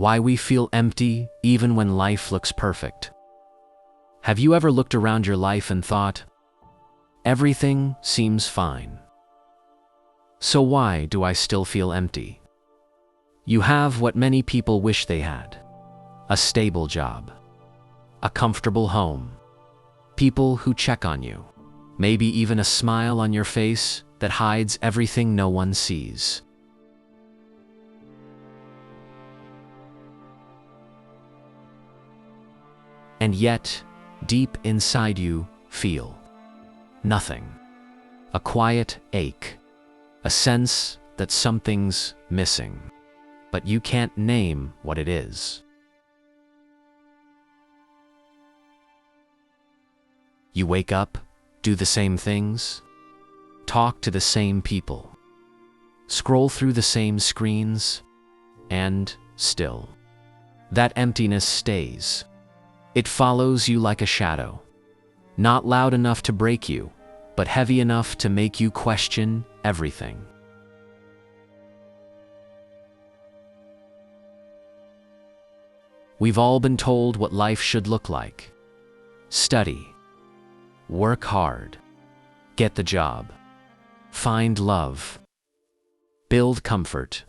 Why we feel empty even when life looks perfect. Have you ever looked around your life and thought, everything seems fine. So why do I still feel empty? You have what many people wish they had. A stable job. A comfortable home. People who check on you. Maybe even a smile on your face that hides everything no one sees. And yet, deep inside you, feel nothing. A quiet ache. A sense that something's missing. But you can't name what it is. You wake up, do the same things, talk to the same people, scroll through the same screens, and still, that emptiness stays. It follows you like a shadow, not loud enough to break you, but heavy enough to make you question everything. We've all been told what life should look like. Study. Work hard. Get the job. Find love. Build comfort.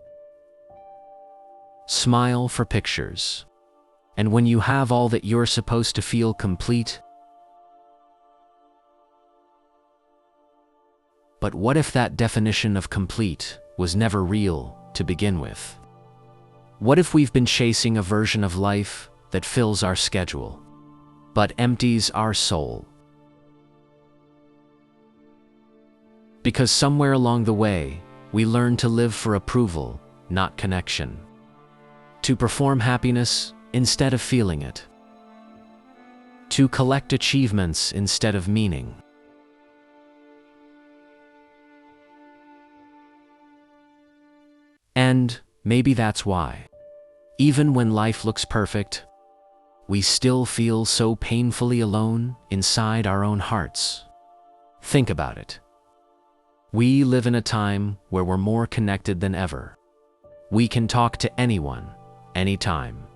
Smile for pictures. And when you have all that, you're supposed to feel complete. But what if that definition of complete was never real to begin with? What if we've been chasing a version of life that fills our schedule, but empties our soul? Because somewhere along the way, we learn to live for approval, not connection. To perform happiness instead of feeling it. To collect achievements instead of meaning. And maybe that's why, even when life looks perfect, we still feel so painfully alone inside our own hearts. Think about it. We live in a time where we're more connected than ever. We can talk to anyone, anytime.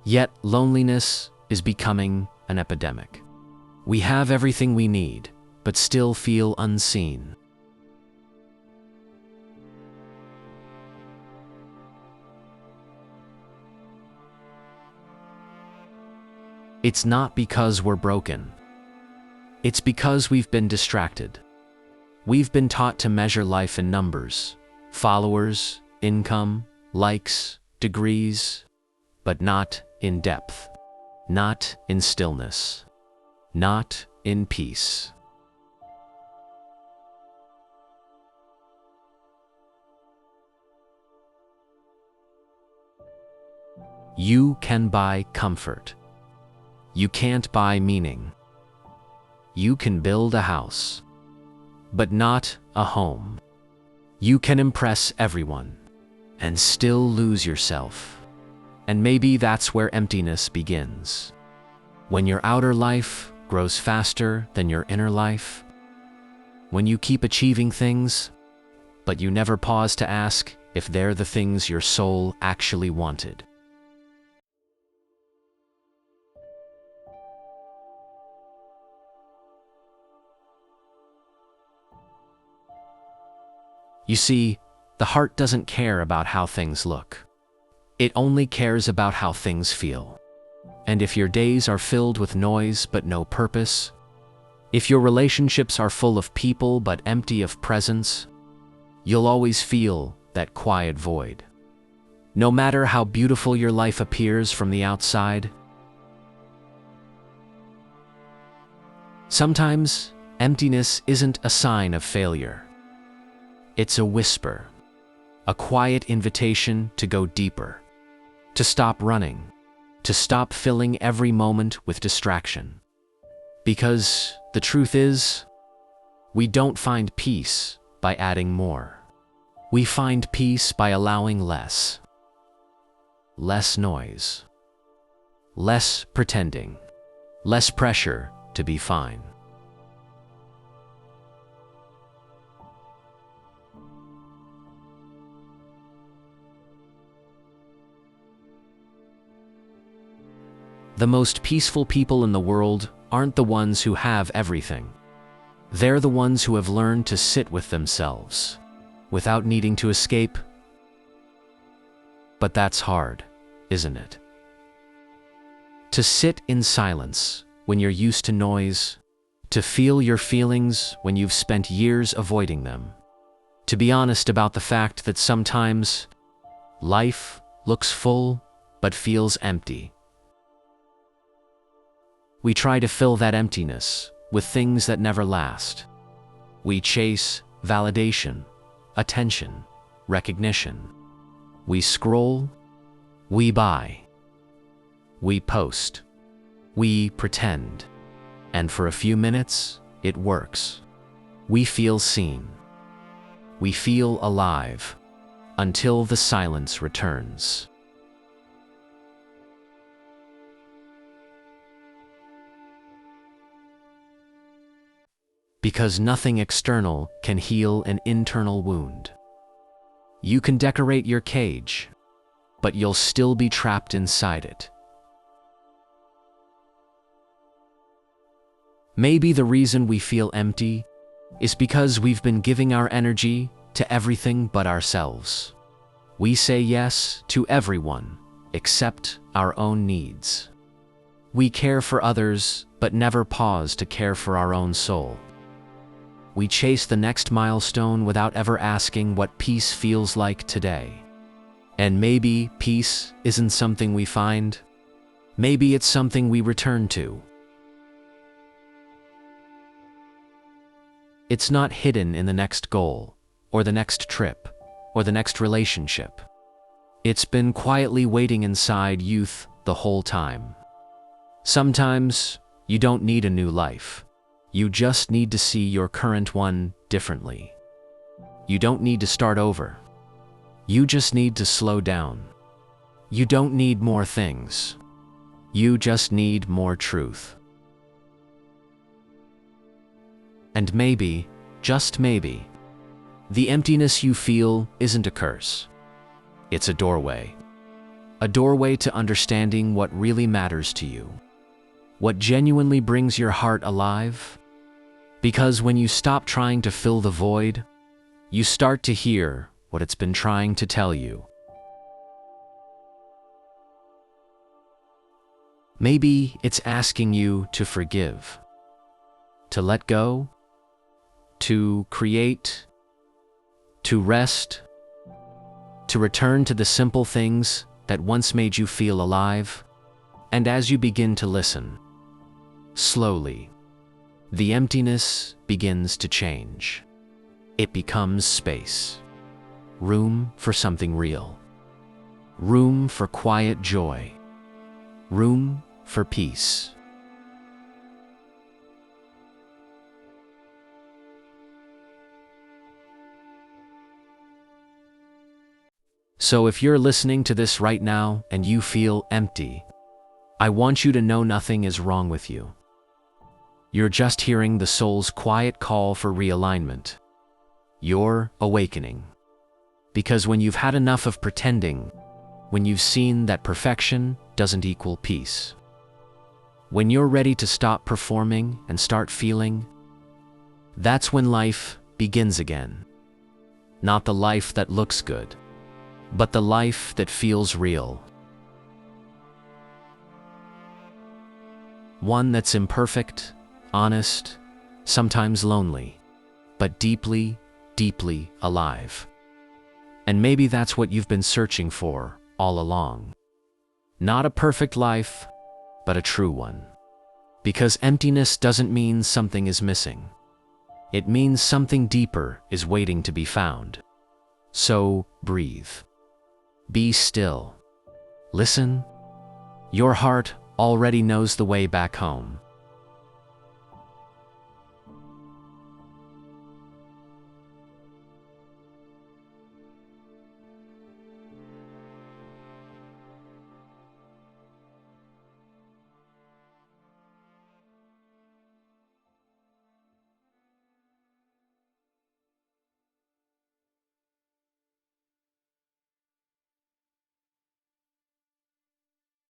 Yet loneliness is becoming an epidemic. We have everything we need, but still feel unseen. It's not because we're broken. It's because we've been distracted. We've been taught to measure life in numbers, followers, income, likes, degrees, but not in depth, not in stillness, not in peace. You can buy comfort. You can't buy meaning. You can build a house, but not a home. You can impress everyone and still lose yourself. And maybe that's where emptiness begins. When your outer life grows faster than your inner life. When you keep achieving things, but you never pause to ask if they're the things your soul actually wanted. You see, the heart doesn't care about how things look. It only cares about how things feel. And if your days are filled with noise but no purpose, if your relationships are full of people but empty of presence, you'll always feel that quiet void. No matter how beautiful your life appears from the outside. Sometimes, emptiness isn't a sign of failure. It's a whisper, a quiet invitation to go deeper, to stop running, to stop filling every moment with distraction. Because the truth is, we don't find peace by adding more. We find peace by allowing less. Less noise. Less pretending. Less pressure to be fine. The most peaceful people in the world aren't the ones who have everything. They're the ones who have learned to sit with themselves, without needing to escape. But that's hard, isn't it? To sit in silence when you're used to noise, to feel your feelings when you've spent years avoiding them, to be honest about the fact that sometimes life looks full but feels empty. We try to fill that emptiness with things that never last. We chase validation, attention, recognition. We scroll, we buy, we post, we pretend, and for a few minutes, it works. We feel seen. We feel alive, until the silence returns. Because nothing external can heal an internal wound. You can decorate your cage, but you'll still be trapped inside it. Maybe the reason we feel empty is because we've been giving our energy to everything but ourselves. We say yes to everyone except our own needs. We care for others, but never pause to care for our own soul. We chase the next milestone without ever asking what peace feels like today. And maybe peace isn't something we find. Maybe it's something we return to. It's not hidden in the next goal, or the next trip, or the next relationship. It's been quietly waiting inside youth the whole time. Sometimes you don't need a new life. You just need to see your current one differently. You don't need to start over. You just need to slow down. You don't need more things. You just need more truth. And maybe, just maybe, the emptiness you feel isn't a curse. It's a doorway. A doorway to understanding what really matters to you. What genuinely brings your heart alive. Because when you stop trying to fill the void, you start to hear what it's been trying to tell you. Maybe it's asking you to forgive, to let go, to create, to rest, to return to the simple things that once made you feel alive. And as you begin to listen, slowly, the emptiness begins to change. It becomes space, room for something real, room for quiet joy, room for peace. So if you're listening to this right now and you feel empty, I want you to know nothing is wrong with you. You're just hearing the soul's quiet call for realignment. You're awakening. Because when you've had enough of pretending, when you've seen that perfection doesn't equal peace, when you're ready to stop performing and start feeling, that's when life begins again. Not the life that looks good, but the life that feels real. One that's imperfect, honest, sometimes lonely, but deeply, deeply alive. And maybe that's what you've been searching for all along. Not a perfect life, but a true one. Because emptiness doesn't mean something is missing. It means something deeper is waiting to be found. So breathe. Be still. Listen. Your heart already knows the way back home.